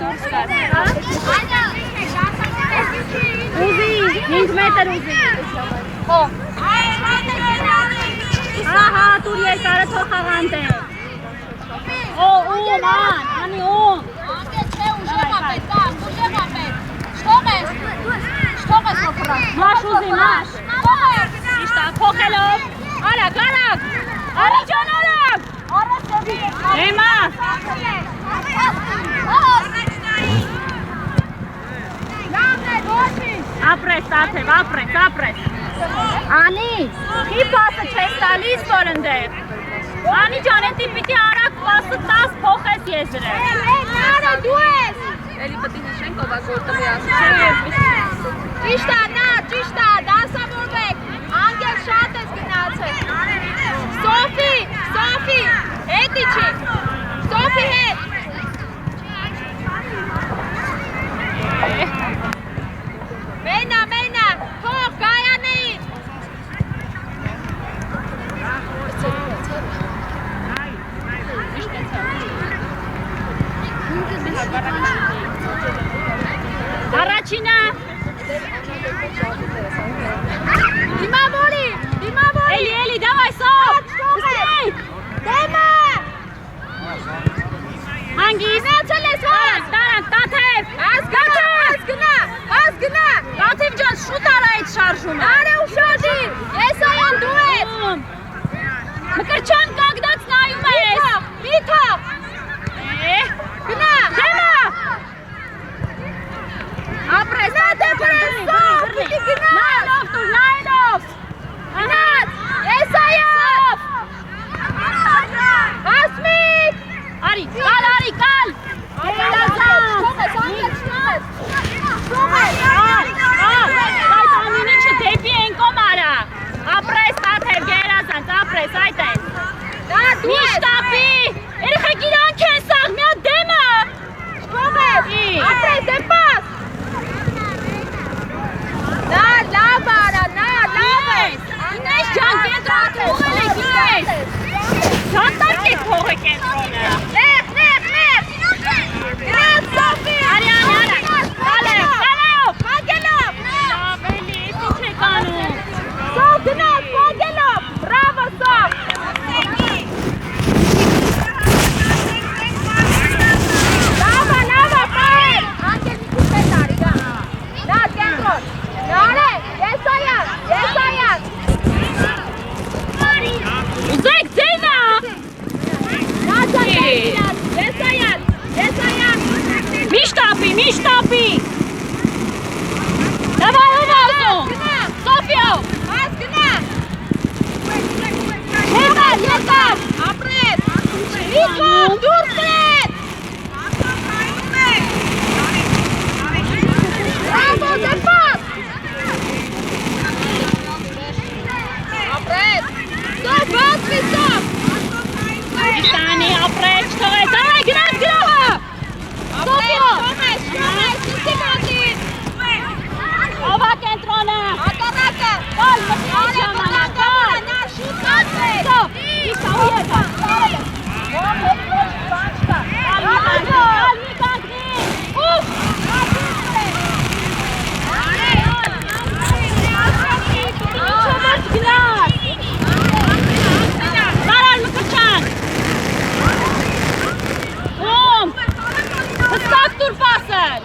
դուրս գաս։ Ուզի, 5 մետր ուզի։ Հո։ Ահա, դուր երկարը թող խաղանդ է։ Օ, անի, Մաշ ուզի, մաշ։ Իշտա, փոխելով։ Արագ, արագ։ Արի ջան, արագ։ Էմա։ Ապրես, Տաթև, ապրես։ Անի, ի պասը չես տալիս որ ընդեղ։ Անի ջան, էտի պիտի արագ պասը 10 փոխես եզրը։ Նարը, դու ես։ Էլի պտի հիշենք ով ագորտվի ասում։ Ճիշտ է, դասավորվեք, անգել շատ ես գնացել։ Սոֆի, հետի չի, Սոֆի հետ։ Մենա, թող գայանեին։ Առաջինը Դիմավորի Էլի, դավայ, սով Դեմը Հանգիս Տարանք, Տաթև Հազ գնա Տաթև ջան, շուտ արա այդ շարժումը Արե ու շարժիր, ես այան դու ես Մկրչան կանգնած նայում ես Մի թող Գնա Դեմը Ապրես, Տաթև սով, պիտի գնա Նայելով Գնաց, ես այավ Հասմիկ Արի, կալ Այդ ամինիչը դեպի են կոմ արա Ապրես, Տաթև, գերազանց, ապրես, այդ են Միշտապի, երեխեք իրանք են սաղ, մի հատ դեմը Ապրես, դեպաս Լավ արա, լավ ես Ինես ջան, կենտրոն թողել եք, ինես Ժանտարք եք թողը կենտրոնը Նեղ Գրած Սոֆի Արիան, Կալեով Մագելով Լավ էլի, ինչ եք անում Սով գնաց, Մագելով Բրավո Սով Լավա, պայել Անգել մի քուտ է տարի, գա Նա, կենտրոն Նարե, ես այան Ուզեք ձենա Ես այան Միշտապի Դավայ ով ասում Սոֆիո Հաց գնա Երկար Ապրես Միկով դուրս գրեց Բրավո դեպաս Ապրես Սով բացվի Սով Իշտանի ապրես չթողես Արայ գնաց գրողը Սոֆիո Սիսի մոտին Ովա կենտրոնը Ատառակը Կալ մտի ժամանակ Կալ Նա շուտ կացվեց Սով Իշտա ու եկա Կալ մի կանգնի Ուվ Գնաց Զարալ մկրչան Հստակ տուր պասել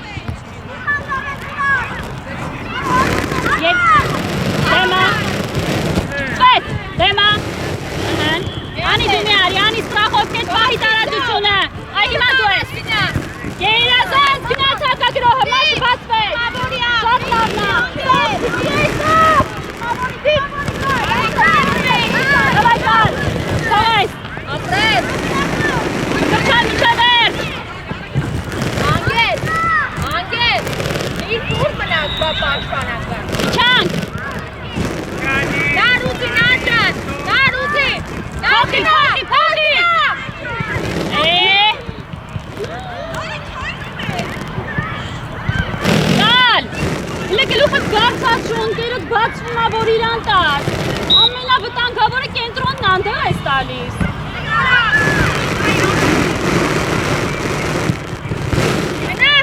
Դեմա Անի դու մի արի, անի սրախով կետ պահի տարածությունը Այ հիմա դու ես Գեիրազանց գնաց հակագրողը, մաշը բացվել Շատ լավնա Դավայ կալ Թողես Ապրես Կրչան միջավեր Անգել Իր դուր մնաց բա պաշպանակը Իչանք Նարուզի նաջան Փոխի Կալ Լեգլուխը գարցած շոնքերըտ բացվում է որ իրան տար Ամենավտանգավորը կենտրոնն անդեղ ես տալիս Գնա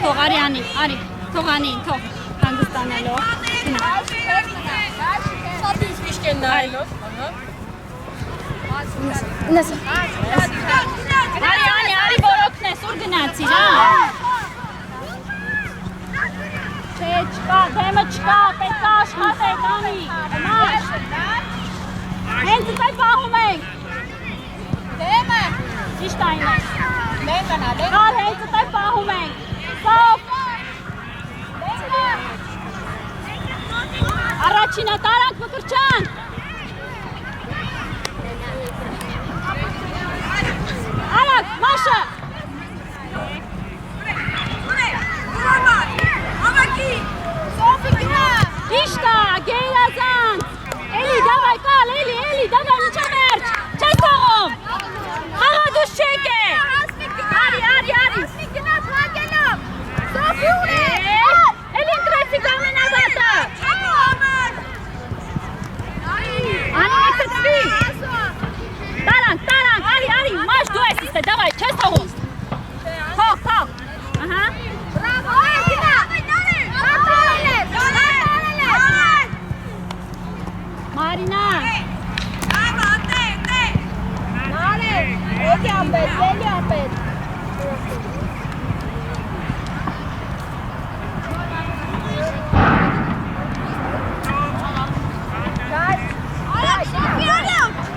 Թող արի անի, արի, թող անի, թող հանգստանալով, գնա։ Սատից միշտ են նայելով, Արի բորոքնես, ուր գնացիր, հա։ Չէ, չկա, դեմը չկա, պետք է աշխատեք, անի, մաշ։ Հենց այդպես պահում ենք։ դեմը, Ճիշտ այն է։ լենգանա, Կար հենց այդպես պահում ենք։ Սով։ Առաջինը տարանք Մկրտչյան։ Արագ, Մաշը։ Ճիշտ է, գերազանց։ Էլի, դավայ, կալ, էլի, դավայ, միջա վերջ։ Չես թողում։ Խաղա դուս չեք է։ Արի։ Սոֆի ուր է։ Էլի ընտրեցիք ամենավատը։ Անի մեքսեցվի։ Տարանք, արի, մաշ դու ես իստե, դավայ, չես թողում։ Թող, ահա։ Մարինա։ Էլի ամպետ։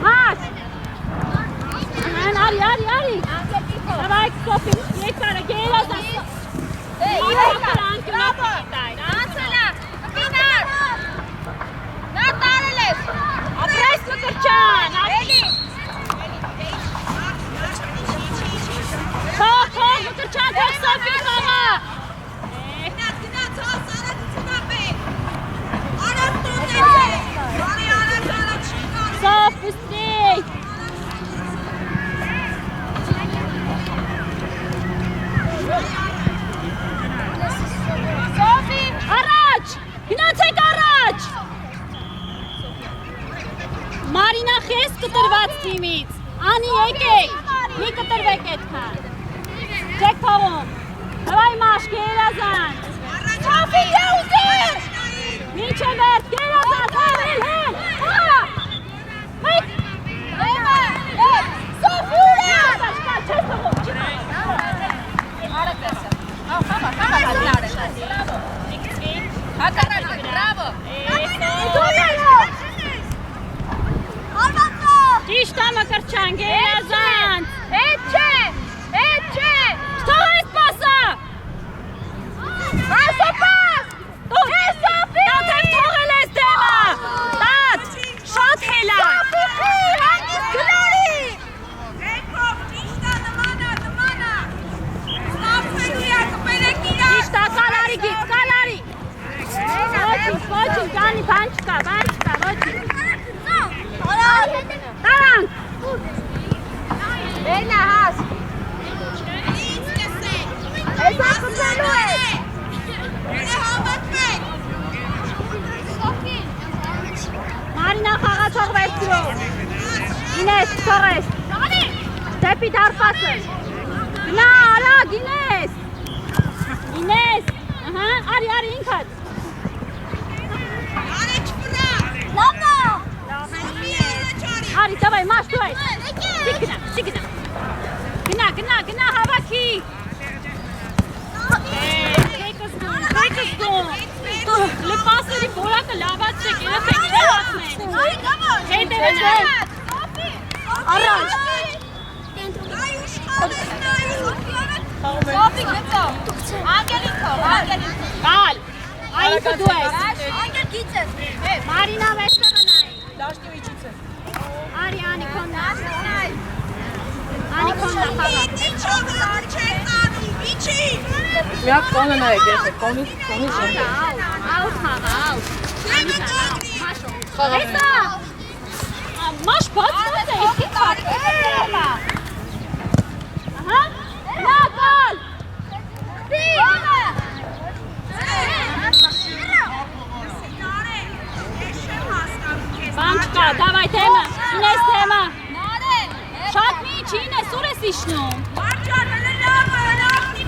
Մաշ։ Արի։ Դավայ, Սոֆի, երկարը, գերազանց։ Ապրես Մկրտչյան, Էլի։ թող Մկրտչյան, թող Սոֆի խաղա։ Սոֆ, բստրի։ Սոֆի, Առաջ, գնացեք առաջ։ Մարինա խես կտրված թիմից, անի եկեք, մի կտրվեք էդքան, չեք թողում, դվայ մաշ, գերազանց, Սոֆի, ջաուզեր։ մինչ է վերդ, գերազանց, հել, մեկ, Սոֆի ուր է։ չես թողում, ճիշտ է Մկրտչյան, գերազանց, Էդ չէ։ թող ես պասը, տատ թողել ես դեմը, տատ, շատ հելա, ճիշտ է, կալարի գիտ, կալարի, ոչինչ, անի, բան չկա, ոչինչ, տարանք, Մարինա խաղացող վերցրով, Ինես, թողես, դեպի դարպասը, գնա, արագ, Ինես, արի, ինքդ, արի, դավայ, մաշ դու ես, գնա, հավաքի, Քեքս դու, լպասերի բորակը լավաց չեք, երեխեք չէ հացնեն, հետևեն այլ, առաջ, Սոֆի, գծո, անգելին թող, կալ, այնքը դու ես, անգել գիծես, Մարինա վեստեղը նայի, լաշկի վիչիցը, արի, Անի կոննա խաղա, միակ կոնը նայեք, եսեք, կոնի ժենգը, աուտ խաղա, խաղա Հեսա, մաշ բացված է, իսկի խաղը, ահա, նա կալ, բան չկա, դավայ թեմը, ինես թեմը, շատ միջ, ինես ուր ես իշնում, Մարջան, հլը լավը, հլը աղնի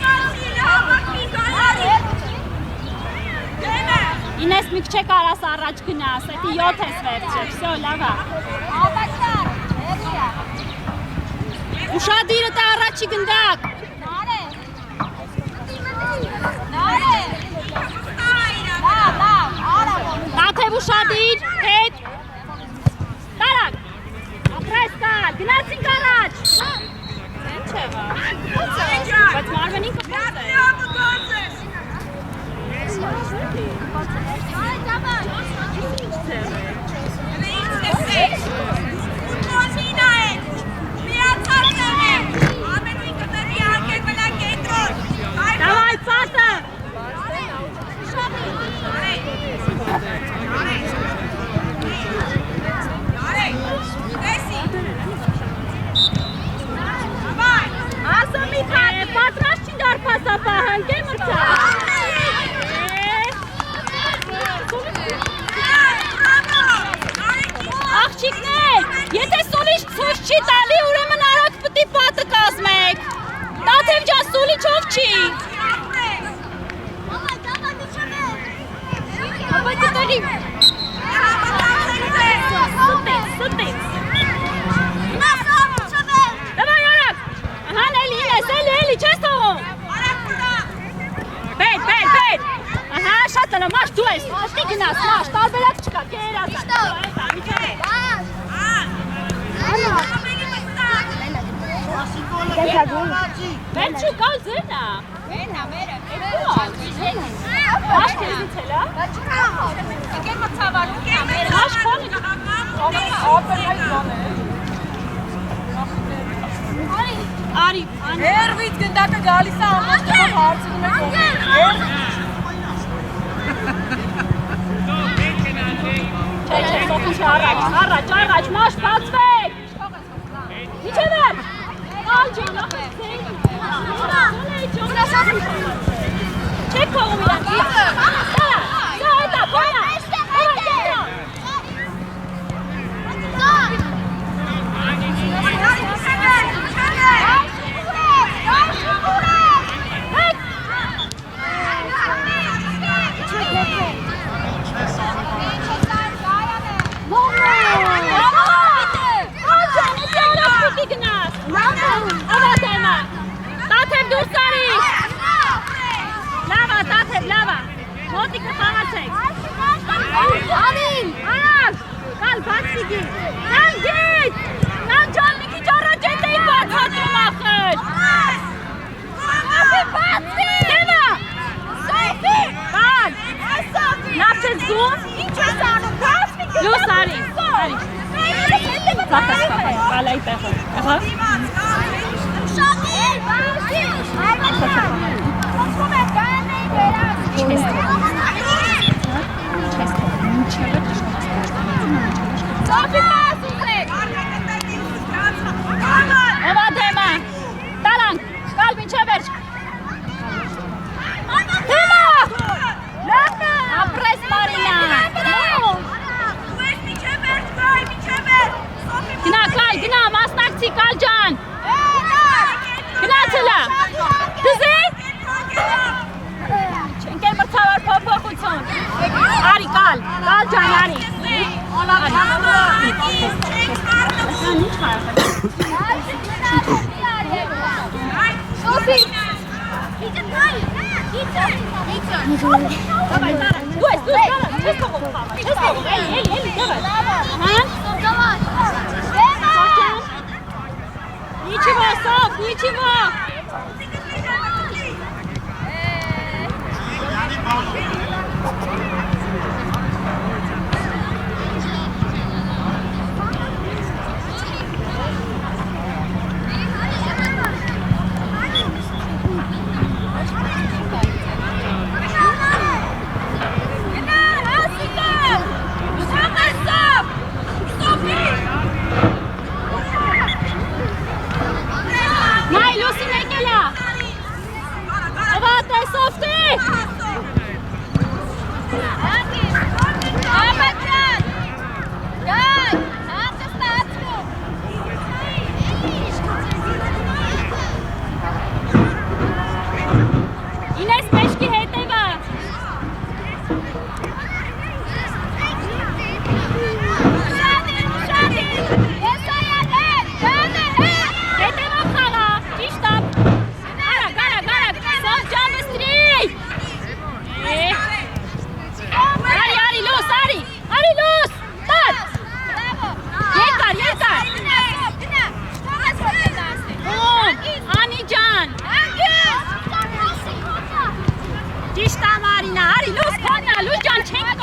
մի քիչ կարաս առաջ գնաս, էդի 7 ես վերջը, վсё, լավ է։ Ուշադիր դա առաջի գնդակ։ Տաթև ուշադիր, հետ։ Տարակ։ Ապրես կալ, գնացինք առաջ։ Ինչ եղա։ Բայց Մարվեն ինքը փոս է։ Давай, Пата! Պատրաստ չի դարպասապահը, ընկե մրցա։ Աղջիկներ, եթե սուլիչ ցույց չի տալի, ուրեմն արագ պտի պատը կազմեք։ Տաթև ջան, սուլիչով չի։ Ապա դերի։ Սուտից։ Դավայ արագ։ Ահան էլի ես, էլի, չես թողում։ Բեր։ Ահա, շատ լավ, մաշ դու ես։ Պտի գնաս, մաշ, տարբերակ չկա, կերած։ Վերջու կալ ձերն է։ Մերն է։ Մաշ կեզից էլ է։ Եկել մցավարում կեմ։ Մաշ խոնի։ Արի։ Հերվից գնդակը գալիս է ամոս դրով հարցնում է Չէ, սոքուշ առաջ, մաշ բացվեք։ Ինչ է վեր։ Ալ ջան, չեք կողում իրանք։ Դա հետա, բանա։ Տաթև դուրս արի։ Լավա, մոտիկը խաղացեք։ Անին, արագ, կալ բացիկի, կալ գիտ, նան ճան մի քիչ առաջ էտ էի բացատում ախր։ Ապի բացի։ Դևա, Սոֆի, կալ, նավ չես զում, ինչ ես անում, բացմի կլավ։ Լուս արի, կալ այ տեղը, ահա։ Ովա դեմա, տալանք, կալ մինչև վերջ։ Դեմա, ապրես Մարինա։ Գնա, մասնակցի կալ ջան։ Գնացելա, դզի։ Չենկեր մրցավար փոփոխություն։ Արի կալ ջան, արի։ Սոֆի։ Դու ես, չես թողում խաղը, չես թողում, էլի, դավայ։ Ничего, Соф, ничего! Най, Люси, не келя!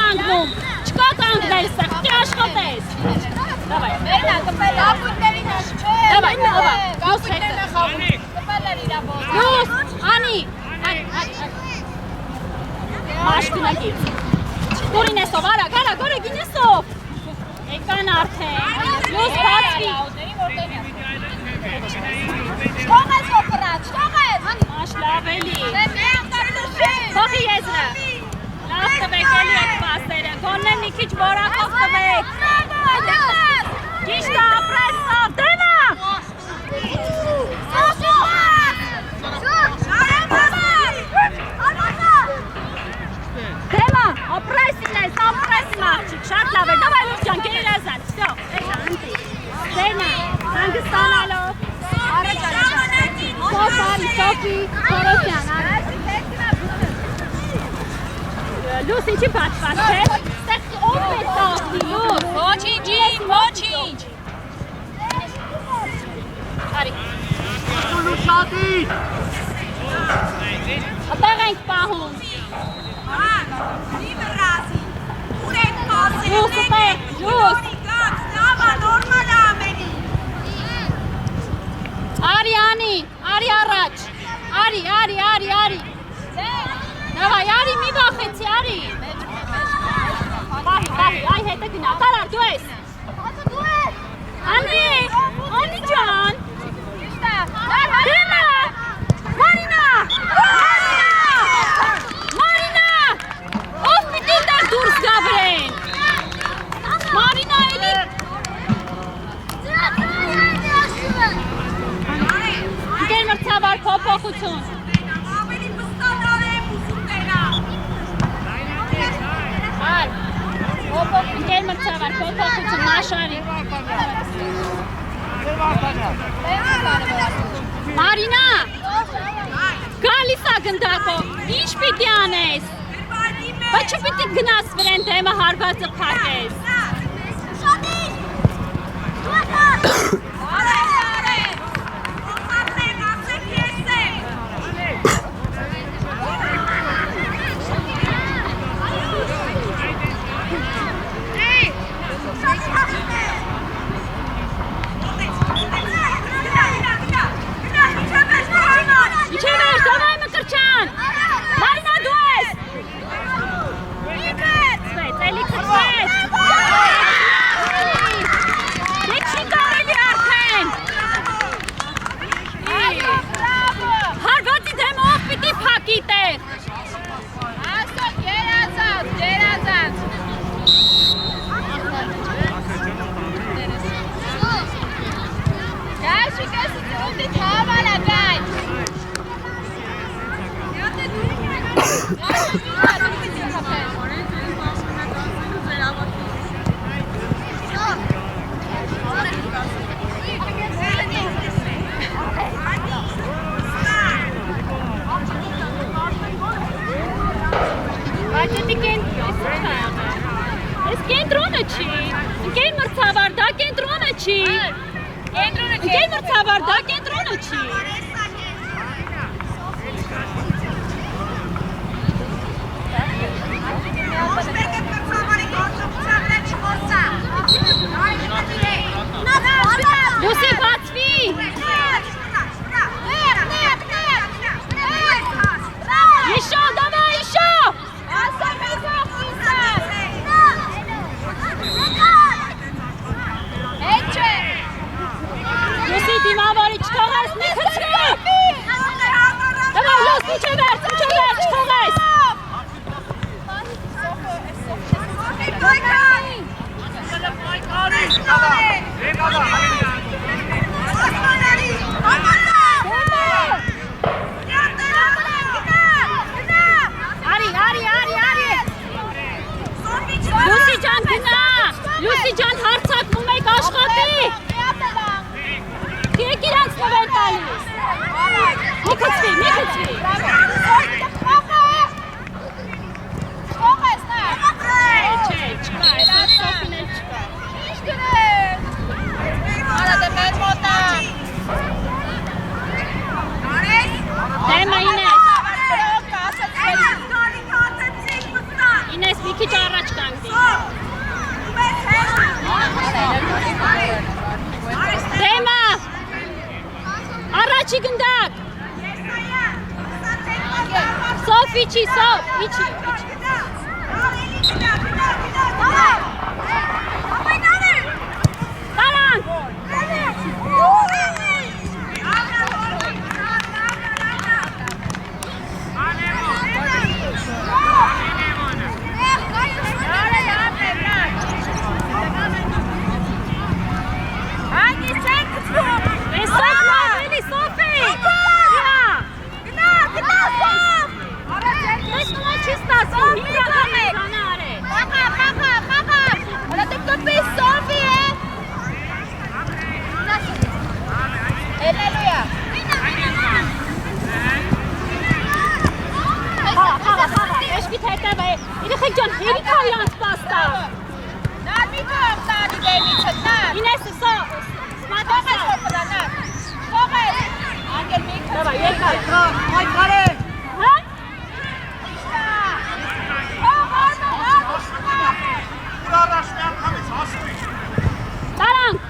կանգնում, չկա կանգնել ստեղ, պիտի աշխատես։ Դավայ։ Մենա, կպել ապույտներին աշ չէ։ Դավայ, նավա։ Ապույտներն է խաղում։ Կպել էր իրա բոզ։ Լուս, Անի։ Մաշկնակից։ Դուրին էսով, արագ, գորը գինեսով։ Եկան արդեն։ Լուս, բացվի։ Չթողես ոպրած, չթողես։ Մաշ լավ էլի։ Փոխի եզրը։ Լավ տվեք էլի այդ պասերը, գոնեն մի քիչ որակով տվեք։ Ճիշտ է, ապրեսով, դեմա։ Դեմա, ապրեսին ես, ապրեսին աղջիկ, շատ լավ է, դավայ լուր ճան, կերի լազան, վսյո, էսա, անտի, դեմա, հանգստանալով, Սոֆի, Խորոսյան, Լուս, ինչի բացված չէ, ստեղ ով է տաղվի, Լուս, ոչինչ, Արի, ատեղ ենք պահում, Լուս, ատեղ, Լուս, Արի, Անի, արի առաջ, արի, Նավայ, արի, մի վախեցի, արի, Պահի, այ հետը գնա, տարար, դու ես, Անի ջան, դեմա, Մարինա, ով պիտի տեղ դուրս գավրեն, Մարինա էլի, Գեր մրցավար փոփոխություն, Գեր մրցավար փոփոխություն, մաշարի, Մարինա, գալիս ա գնդակով, ինչ պիտի անես, բա չպիտի գնաս վրեն դեմը հարվածը պակես, Լուսի ջան հարցակվում եք աշխատի։ Եք իրանց նվեր տալիս։ Մի քցվի, մի քցվի։ Չէ, չկա, այսօր Սոֆին էլ չկա։ Ինչ գրես։ Արա դե մեծ մոտա։ Դեմը Ինես։ Ինես մի քիչ առաջ կա։ Սոֆ, իչի, Սոֆ, իչի։ Տարանք։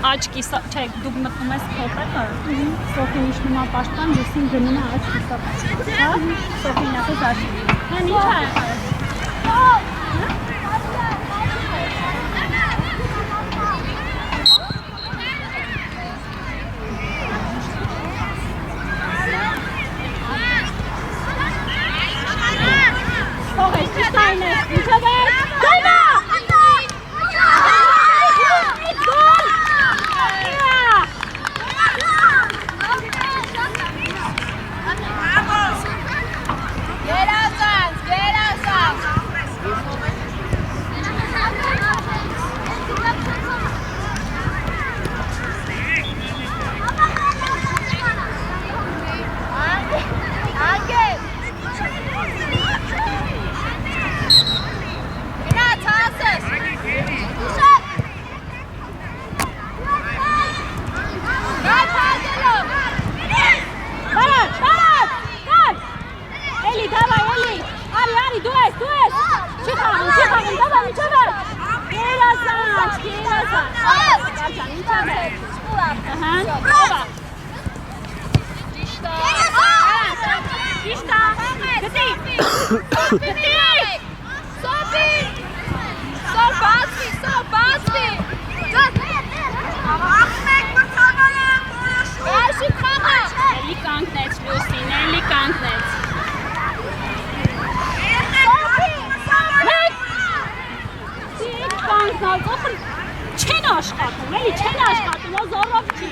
Աչքի, չէ, դուք մտնում ես փոփեկը, Սոֆին իշնում է պաշտպան, դուսին գնում է աչքի սա, Սոֆին ասես աչքի, հեն ինչ է Թող ես, ճիշտային ես, ինչով ես, դայմա! Չեն աշխատում, էլի չեն աշխատում, ո զորով չի։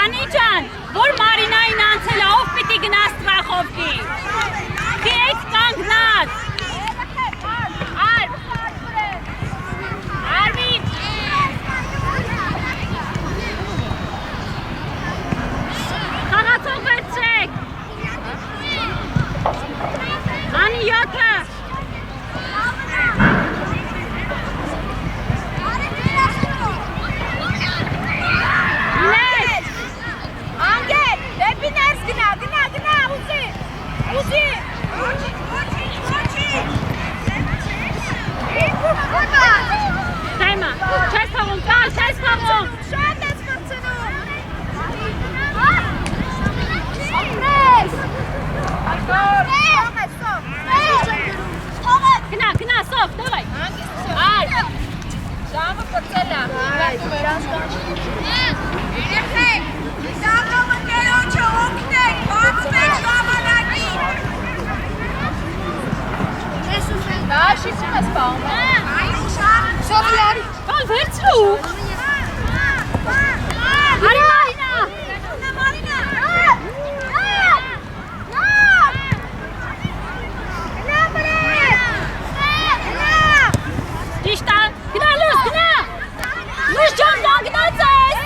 Անի ջան, որ Մարինային անցել է, ով պիտի գնա ստրախովքի։ Դիեք կանգնած։ Արմին։ Խաղացող վերցրեք։ Անի 7-ը։ Անգել, դեպի ներս գնա, ուզի, ուզի։ Դայմա, չես թաղում, կալ, չես թաղում։ Շատ ես կրծնում։ Ապրես։ Ակոր, Գնա, սով, դավայ։ Այ, ժամը կրծել է։ Երեխեք, դառնումը կերոջը օգնեք, բացվեք ժամանակին։ Դա շիցում ես պահում, Սովիարի։ Կալ, վերցրու։ Արի Մարինա։ Ճիշտ է, գնա լույս, գնա։ Լույս ջան, կանգնած ես։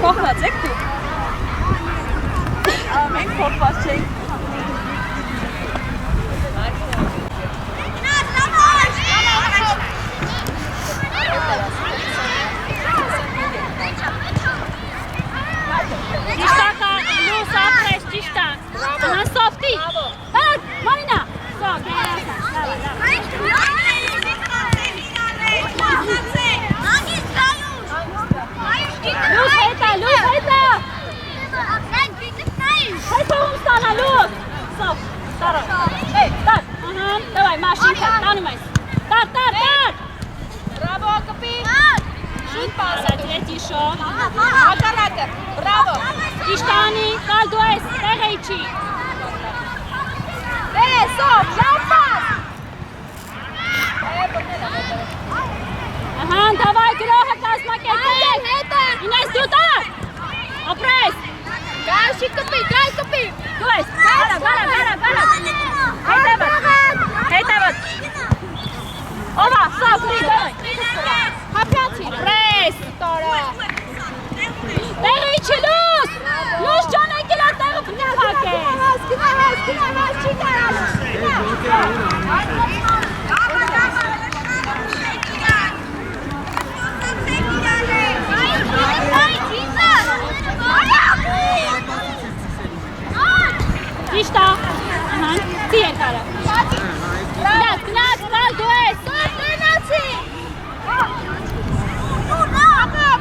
Փոխված եք դու։ Մենք փոխված չենք։ Ճիշտակա, լույս ապրես, ճիշտ է։ Ահա սովտի։ Հատ, Մարինա։ Սով, լույս հետա։ Հետո ում ստանա լույս։ Սով, տարա։ Տար, ահա, դավայ, մաշինքը, տանում ես։ Տար։ Բրավո, կպի։ Շուտ Ասած եթի շով։ Հակառակը, բրավո։ Ճիշտ անի, կալ դու ես, տեղ էիչի։ Սով, ժամպաս։ Ահա, դավայ, գրողը կազմակերպեք։ Ինես դու տար։ Ապրես։ Գայ կպի։ Դու ես, գարա։ Հետևդ։ Ովա, սով, դավայ։ Հապյացի։ Ապրես։ Տեղ էիչի լույս։ Լույս ջան եկել է տեղը պնեղակ է։ Գնահաս, չի կարալու։ Ճիշտ է, ահա, ծի երկարը։ Գնաց, կալ դու ես։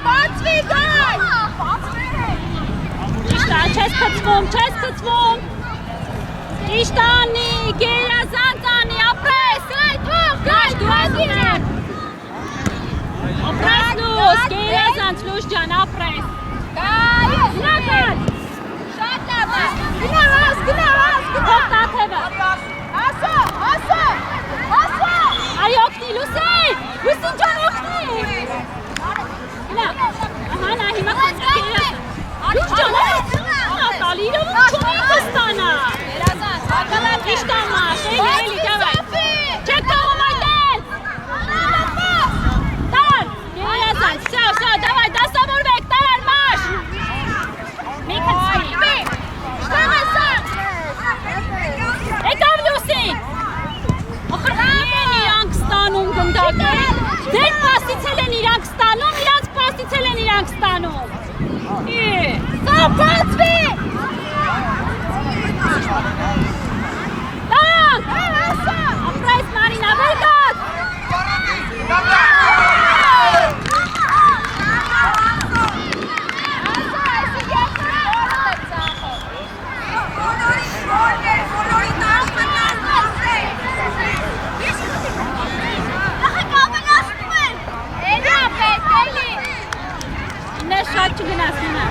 Բացվի, գայ։ Ճիշտ է, չես կծվում։ Ճիշտ անի, գերազանց անի, ապրես, գաշ դու ես իրեն։ Ապրես լուս, գերազանց լուս ջան, ապրես։ Գնաց, Շատ լավ է։ Գնահաս։ հող տաթևը։ Հասո։ Արի օգնի, լուսին ջան օգնի։ Գնա, ահա նա հիմա կգերազանց։ Լուս ջան, տալի իրովում չունի կստանա։ Ճիշտ ամաշ, էլի, դավայ։ Չեք կողում այդել։ Տար, գերազանց, սավ, դավայ, դասավորվեք, տար, մաշ։ Մի կծվի։ Եկավ լուսին։ Ոխրնի են իրանք ստանում գնդակը։ Ձեր պաստիցել են իրանք ստանում, իրանք պաստիցել են իրանք ստանում։ Սավ, բացվի։ Տանք, ապրես Մարինա, վերգած։ Շատ չգնաս հիմա։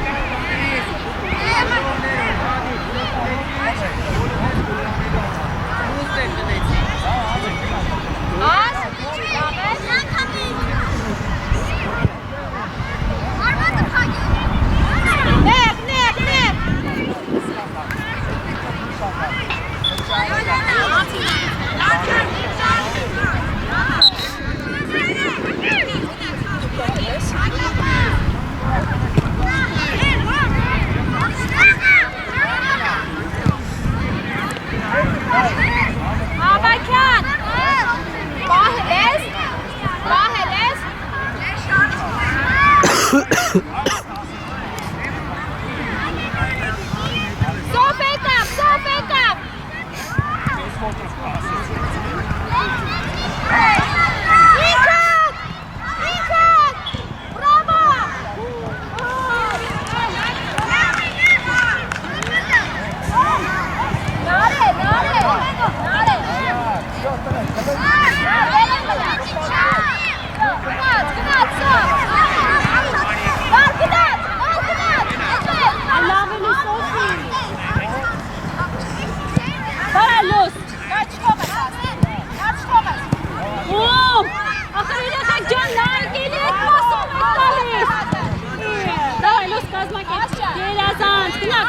Գերազանց, գնա։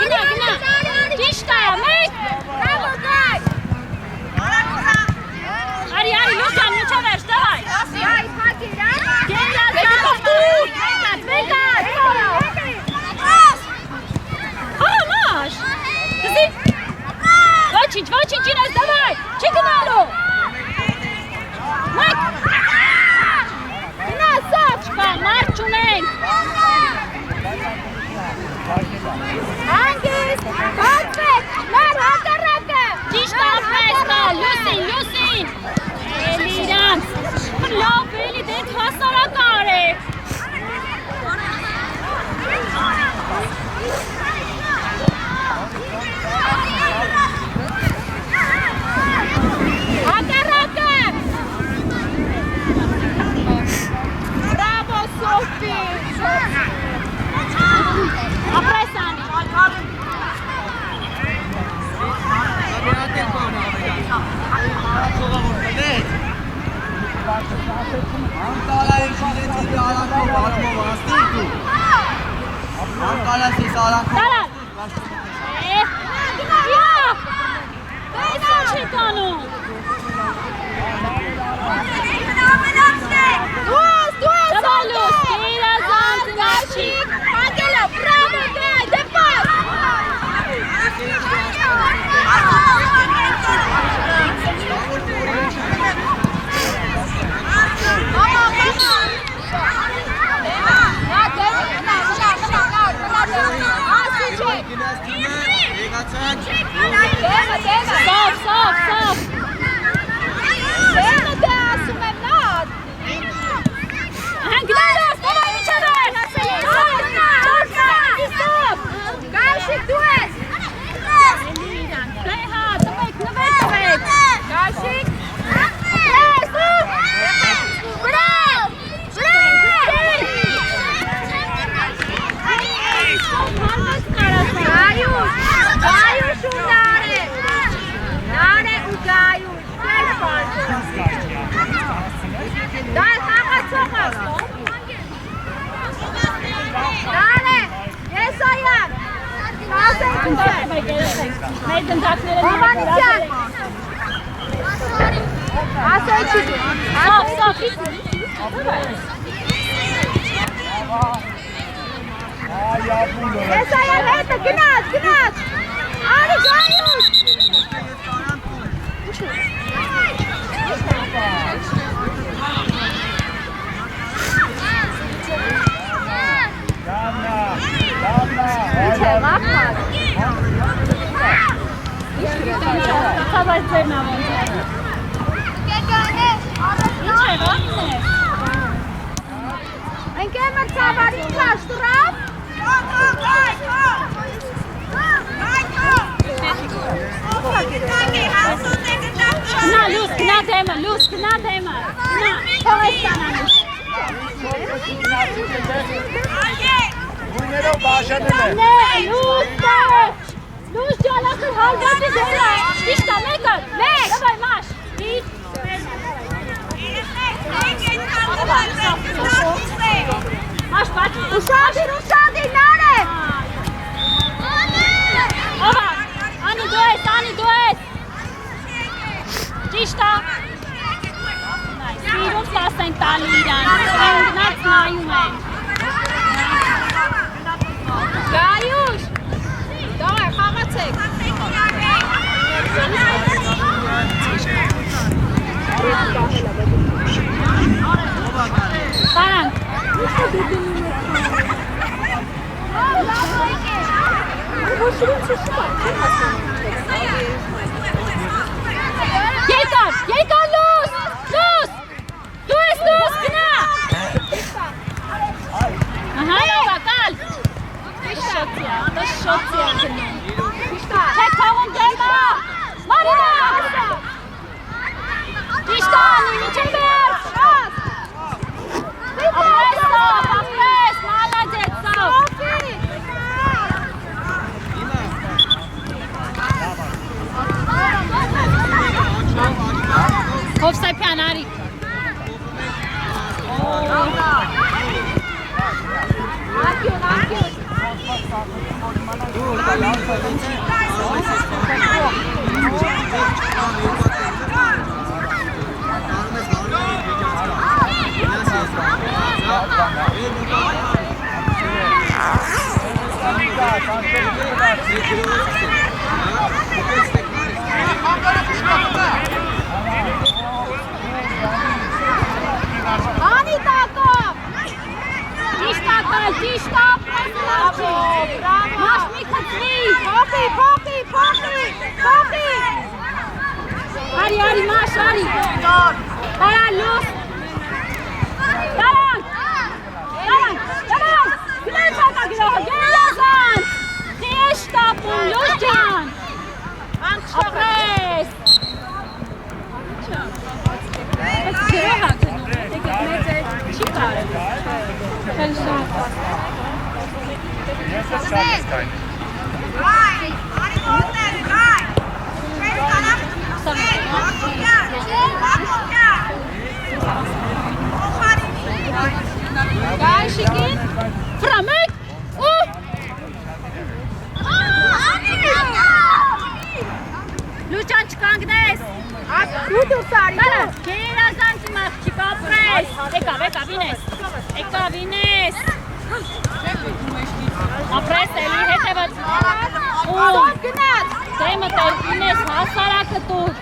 Ճիշտ է, մեկ։ Բրավո, գայ։ Արի, Լուկյան, միջա վերջ, դավայ։ Այ, փակիր, հա։ Գերազանց, մեկ։ Մաշ։ Դզի։ Ոչինչ, իրաս, դավայ, չի գնալու։ Մեկ։ Գնա, սոչ։ Չկա, մարդ չունենք։ Հանգիստ, հատվեք, լար հակառակը։ Ճիշտ ապրես կա, լուսին։ Էլի իրանց։ Լավ, էլի դետ հասարակար է։ Հակառակը։ Բրավո, Սոֆի։ Ապրես անի։ Տարա։ Այս ինչ եք անում։ Դավալուս, գերազանց նաշիկ։ Հագելա, բրավո, գայ, դեպար։ Սով։ Հանգնալոս, դավայ միջա Դար խաղացողը։ Դարե, Եսայան։ Մեր դնդակները Հովանիսյան։ Ասոյչի։ Սով։ Եսայան հետը գնաց։ Արի գայուս։ Խավայց ձերն ավանց։ Ինչ է, վաղն է։ Ընկեր մրցավարին կաշտուրավ։ Գնա, լուս, գնա դեմը։ Թողես տանանուս։ Գույներով բաշանել է։ Լուս ջալախր հալվատի դելա։ Ճիշտ է, մեկը, դավայ մաշ։ Մաշ բաճի։ Ուշադիր, նար է։ Ահա, անի դու ես։ Ճիշտ է։ Սիրուն սաս են տալի իրան, գնաց նայում են։ Գայուշ։ Դավայ, խաղացեք։ Պարանք։ Երկար, լուս, դու ես լուս, գնա։ Ահա, կալ։ Շոցիա գնում։ Չեք փաղում դեմա, Մարինա։ Ճիշտ անի, միջև վերջ։ Ապրես, մալադեց, սավ։ Հովսեփյան, արի։ Անկյուն։ Անի տակո։ Ճիշտ ակալ, ճիշտ ապրես լավի։ Մաշ մի կծվի։ Փոխի։ Արի, մաշ, արի։ Արա, լուս։ Դարան։ Գնայց ակա գիրողը, գերազան։ Խիշտ ապում, լուս ճան։ Ապրես։ Բայց գերող ակնում, եկեք մեծ է, չի կարել։ Ես ես շատ ես կային։ Գայշիկին, վրամեք, ու։ Լուճան չկանգնես։ Դու սարի։ Դարա, գերազանցի մաղջիկ ապրես։ Եկա վինես։ Ապրես էլի հետևած։ Սով գնաց։ Դեմը տերվինես, հասարակը տուր։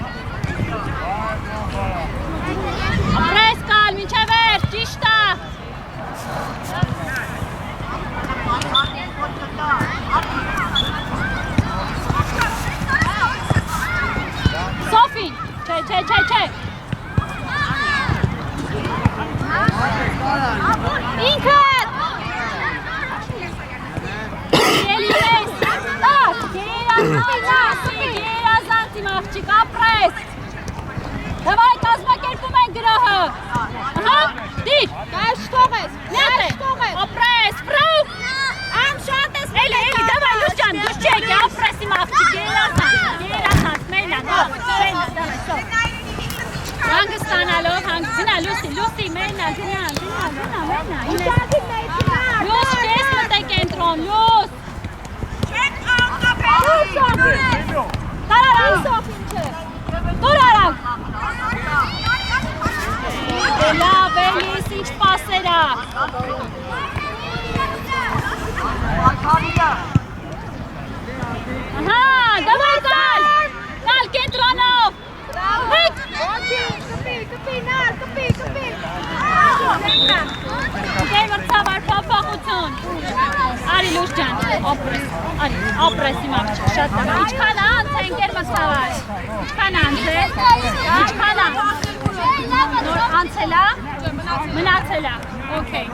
Ապրես կալ, մինչև էր, ճիշտ է։ Սոֆին, չէ։ Ինքդ։ Ելինես, տակ, գերազանցի մաղջիկ, ապրես։ Դավայ կազմակերպում են գրահը։ Ահա, դիր։ Կայ շտողես։ Ապրես, վրով։ Ամ շատ ես։ Էլի, դավայ լուրջան, դուր չեք, ապրեսի մաղջիկ, գերազանց, մենան, դավայ, սով։ Հանգը ստանալով, գնա, լուսի, մենա, գնա, լուս, չես մտե կենտրոն, լուս։ Տարարակ, դուր արակ։ Լավ, էլիս, ինչ պասերա։ Ահա, դավայ կալ կենտրոնով։ Մեկ։ Կպի, նար, կպի։ Դեր մրցավար փոփոխություն։ Արի լուս ջան, ապրես իմ աղջիկ, շատ լավ։ Ինչքան անց է ընկեր մրցավար։ Ինչքան անց է։ Նոր անցել է։ Մնացել է։ Okay։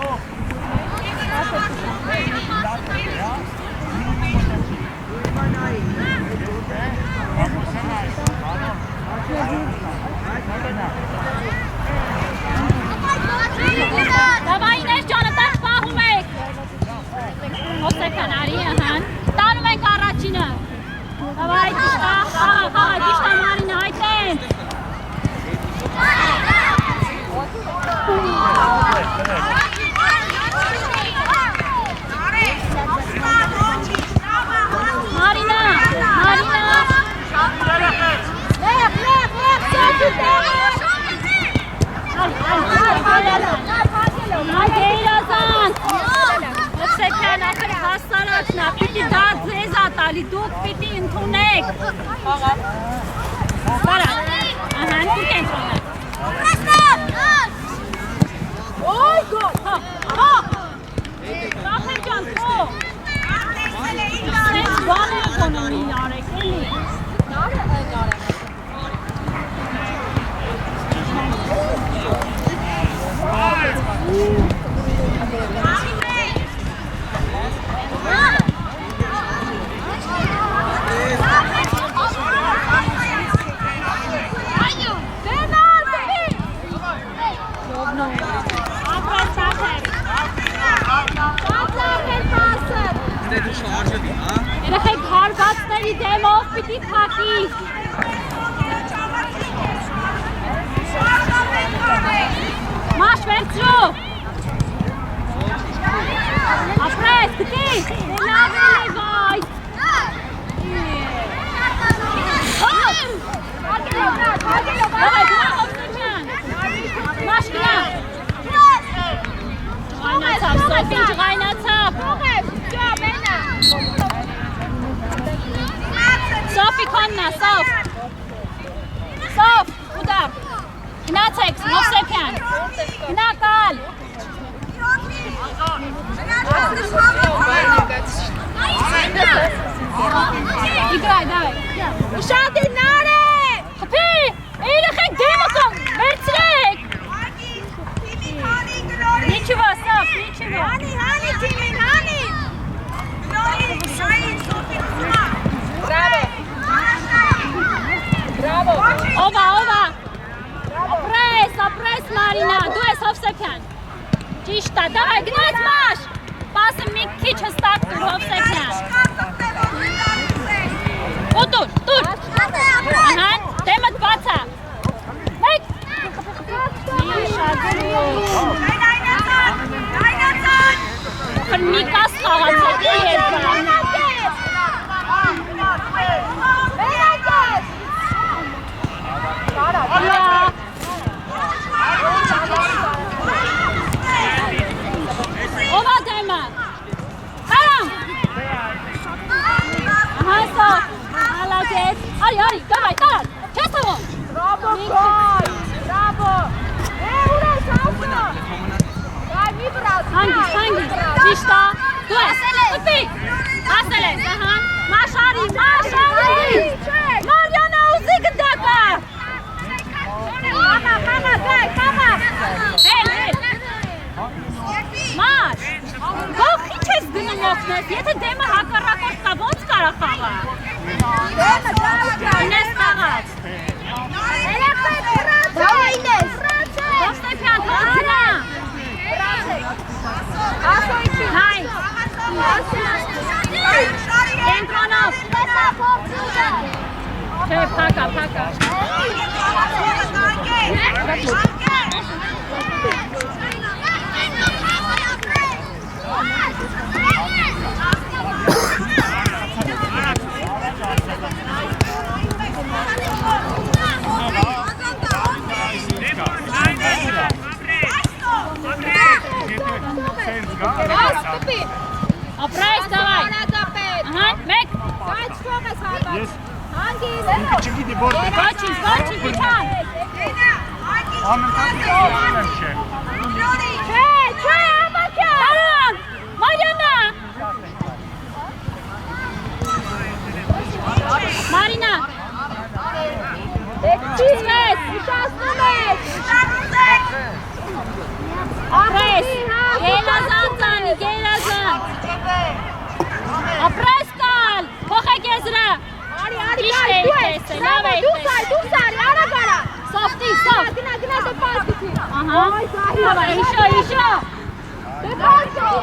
Դավայինես ջանը տաշ պահում եք։ Հոսեքան արի, ահան։ Տանում ենք առաջինը։ Դավայ, դիշտա, դիշտա մարին հայտեն։ Մարինա, Լեղ, սոպի տեղը։ Գերազանց։ Հոսեքան ապր հասարակնա, պիտի դա ձեզ ատալի, դուք պիտի ընդունեք։ Բարա, ահան դու կենտրոնը։ Ոյ գո։ Հա։ Ռախել ջան, քո։ Սենց բաներ կոնոմին արեք, էլի։ Երեխեք հարգացների դեմով պիտի թակի։ Մաշ վերցրու։ Ապրես, գտի։ Լավ էլի վար։ Մարինա, սով։ Սով, ուդար։ Գնացեք, Հովսեփյան։ Գնա կալ։ Իգրայ, դավայ։ Ուշադի նարե։ Խփի, երեխեք դեմը կան, վերցրեք։ Նիչիվա, սավ, նիչիվա։ Հանի, թիմին, հանի։ Բրավո։ Ովա, ովա։ Ապրես, Մարինա, դու ես Հովսեփյան։ Ճիշտ է, դավայ, գնաց մաշ։ Պասը մի քիչ հստակ տուր Հովսեփյան։ Ու տուր։ Ահա, դեմդ բացա։ Մեկ։ Մի կաս խաղացեք երկա։ Ովա դեմը։ Հարամ։ Ահա սով։ Հալակեց։ Արի, դավայ, տար։ Չես հվո։ Բրավո, գոյ, բրավո։ Ուրես, ասո։ Գայ, մի բրազ։ Հանգիս, ճիշտ է։ Դու ես, խփի։ Ասել ես, ահա։ Մաշարի։ Մարիանա ուզի գդակա։ Կամա, գայ, կամա։ Հել։ Մաշ, գող ինչ ես գնում օգնես, եթե դեմը հակառակորդ կա, ոնց կարա խաղա։ Ինես խաղաց։ Հովսեփյան, թողնա։ Հայ։ Կենտրոնով։ Չէ, փակա։ Ապրես, դավայ։ Ահա, մեկ։ Ես չգիտի որ Ոչինչ, իջան։ ամենքան չէ։ Չէ, ամակյա։ Արան, Մարիանա։ Մարինա։ Չիզվես։ Ուշացնում ես։ Ապրես, գելազան ծանի, գելազան։ Ապրես կալ, փոխեք եզրը։ Ճիշտ է տեսել, լավ է տեսել։ Դու սարի, արա գարա։ Սովտի։ Գնա, դե պաս գիտի։ Ահա, լավ է, իշո։ Դե պաս գիտի։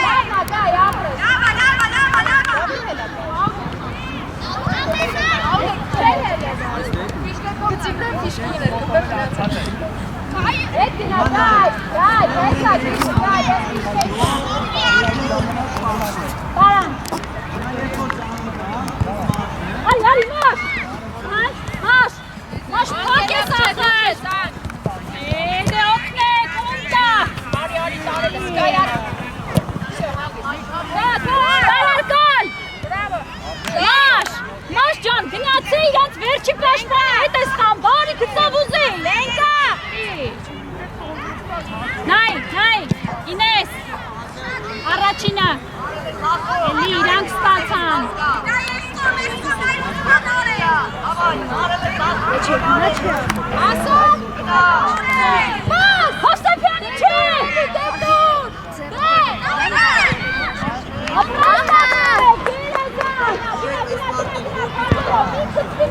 Լավա, գայ, ապրես։ Արի, մաշ, փակ ես ախր։ Դե օգնեք, ունտա։ Տարարկալ։ Մաշ ջան, գնացի իրաց վերջի պաշտպանը հետ ես խան, բարի գծով ուզի։ Լենկա։ Նայ, Ինես, առաջինը, էլի իրանք ստացան։ Ասո։ Հովսեփյանի չէ։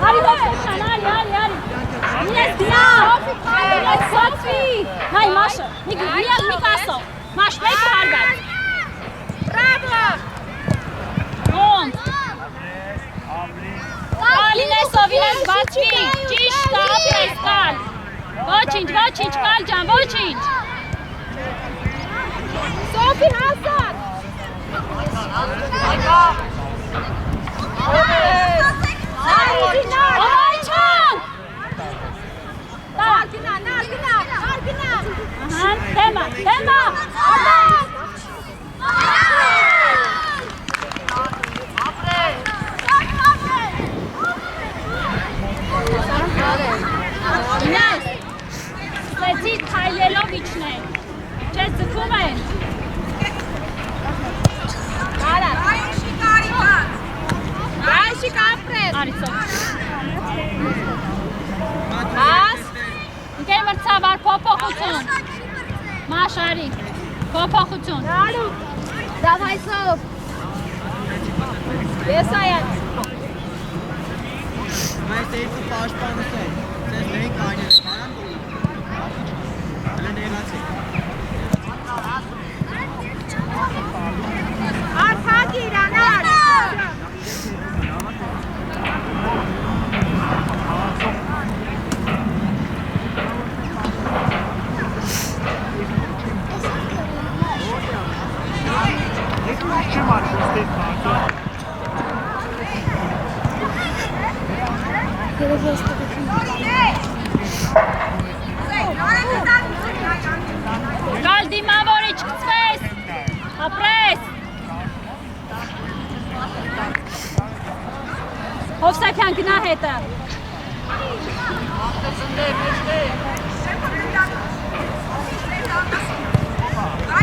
Արի Հովսեփյան, արի։ Ինես գնա։ Ինես սացվի։ Հայ Մաշը, մի կասո։ Մաշ, մեկ հարգած։ Բրավո։ Ոնց։ Ինեսով իրենց բացվի, ճիշտ ապրես կալ։ Ոչինչ, կալ ջան, ոչինչ։ Սոֆին ասած։ Ավայչան։ Գնա։ Ահա, դեմա։ Արիցով։ Աս, Ընկեր մրցավար, փոփոխություն։ Մաշարի, փոփոխություն։ Նարու, դավայ սով։ Ես այան։ Այս երկու պաշտպանս են, սենց մենք այնել կարան գոլի, հլը նեղացեք։ Արփակ իրանար։ Չեմ արժուս դետ մարդը։ Գալ դիմավորի, չկծվես, ապրես։ Հովսեփյան գնա հետը։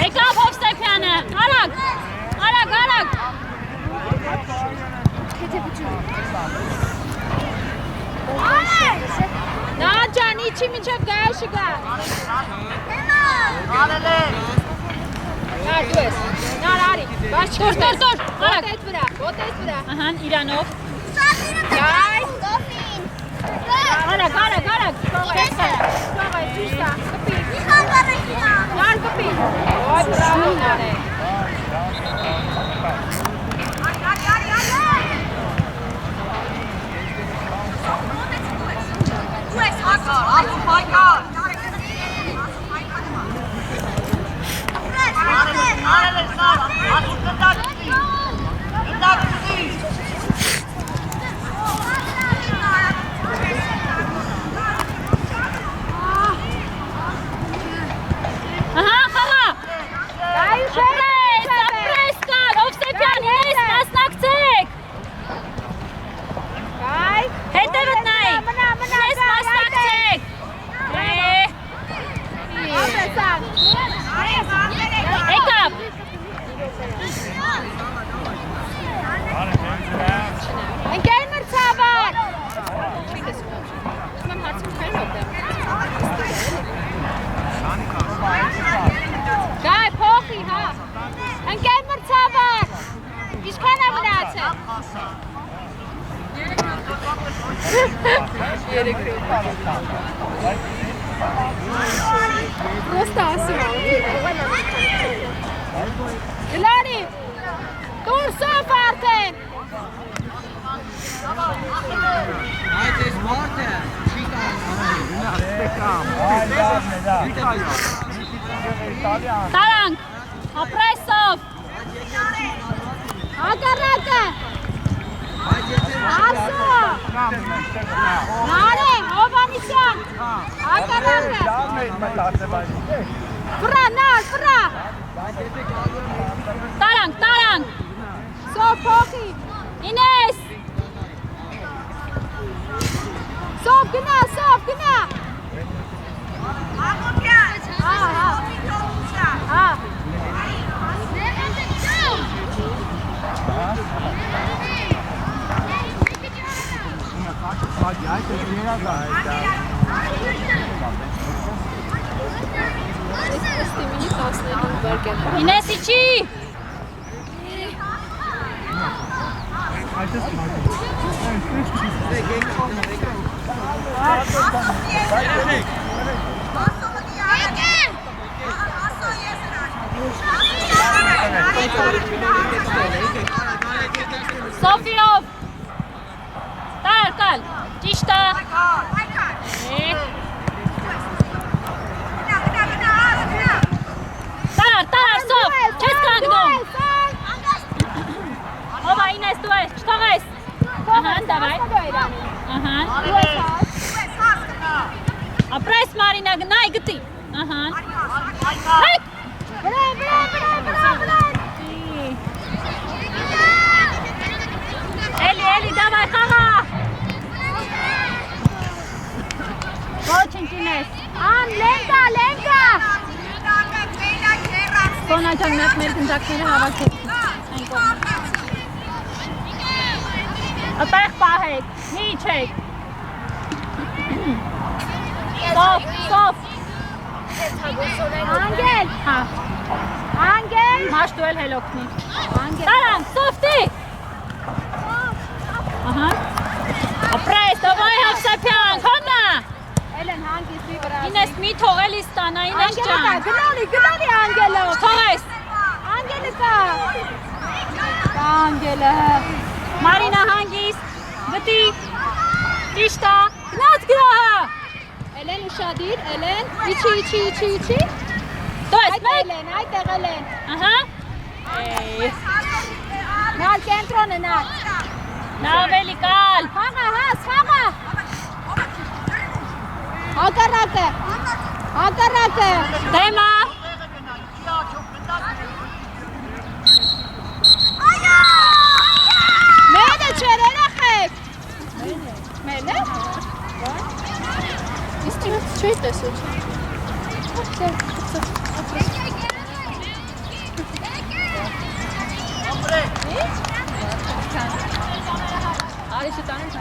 Եկավ Հովսեփյանը, արագ, արագ, արագ։ Նա ջան, իչի մինչև գայաշը գա։ Նար դու ես, նար արի, բաչ Տոր, արագ։ ոտետ վրա։ Ահան, իրանով։ Գայ, Արագ, արագ, արագ։ շողայ, ճիշտա, կպի։ Նար կպի։ Ոյ, բրավո նար է։ Ահա, խաղա։ Ապրես կար, Հովսեփյան, ինես մասնակցեք։ Հետևդ նայի, ինես մասնակցեք։ Եկավ։ Ընկեր մրցավար։ Գայ, փոխի, հա։ Ընկեր մրցավար։ Ինչքան է մնացել։ Պրոստա ասում եմ։ Գլարի, դուրսով արդեն։ Այդ ես մարդ է, չի Տարանք, ապրեսով։ Ակարակը։ Ասո։ Նարե, Հովանիսյան։ Ակարակը։ Վրա, նար, վրա։ Տարանք, տարանք։ Սով փոխի։ Ինես։ Սով գնա, սով գնա։ Հա, հա։ Հա։ Ինես իչի։ Սոֆիով։ Տար, կալ, ճիշտը։ Տար, սով, չես կանգնում։ Ովա ինես դու ես, չթողես։ Ահան, դավայ։ Ահան։ Ապրես Մարինա, գնայ գտի։ Ահան։ Հայք։ Վրա։ Էլի, դավայ, խաղա։ Ոչ ինքինես։ Ան, լենգա։ Սոնա ջան, մեր գնդակները հավաքեք։ Այդտեղ պահեք, մի իջեք։ Սով։ Անգել։ Հա։ Անգել։ Մաշտու էլ հելոքնի։ Անգել։ Տարան, սովտի։ Ահա։ Ապրես, Տովայ Հովսեփյան, քոննա։ Էլեն հանգիստի վրա։ Ինես մի թողելի ստանա, Ինես ջան։ Գնալի Անգելը։ Թողես։ Անգելը կա։ Անգելը։ Մարինա հանգիստ, գտի, ճիշտա, գնաց գրահը։ Էլեն ուշադիր, Էլեն։ Իչի։ Դոյս, մեկ։ Էլեն, այդտեղ Էլեն։ Ահա։ Էյ, Նալ կենտրոնը նալ։ նա ավելի կալ։ Խաղա, խաղա։ Հակառակը։ Դեմա։ Մենը չեր երախեք։ Մենը։ Իսկ չի տեսել։ Արի չտանեմ,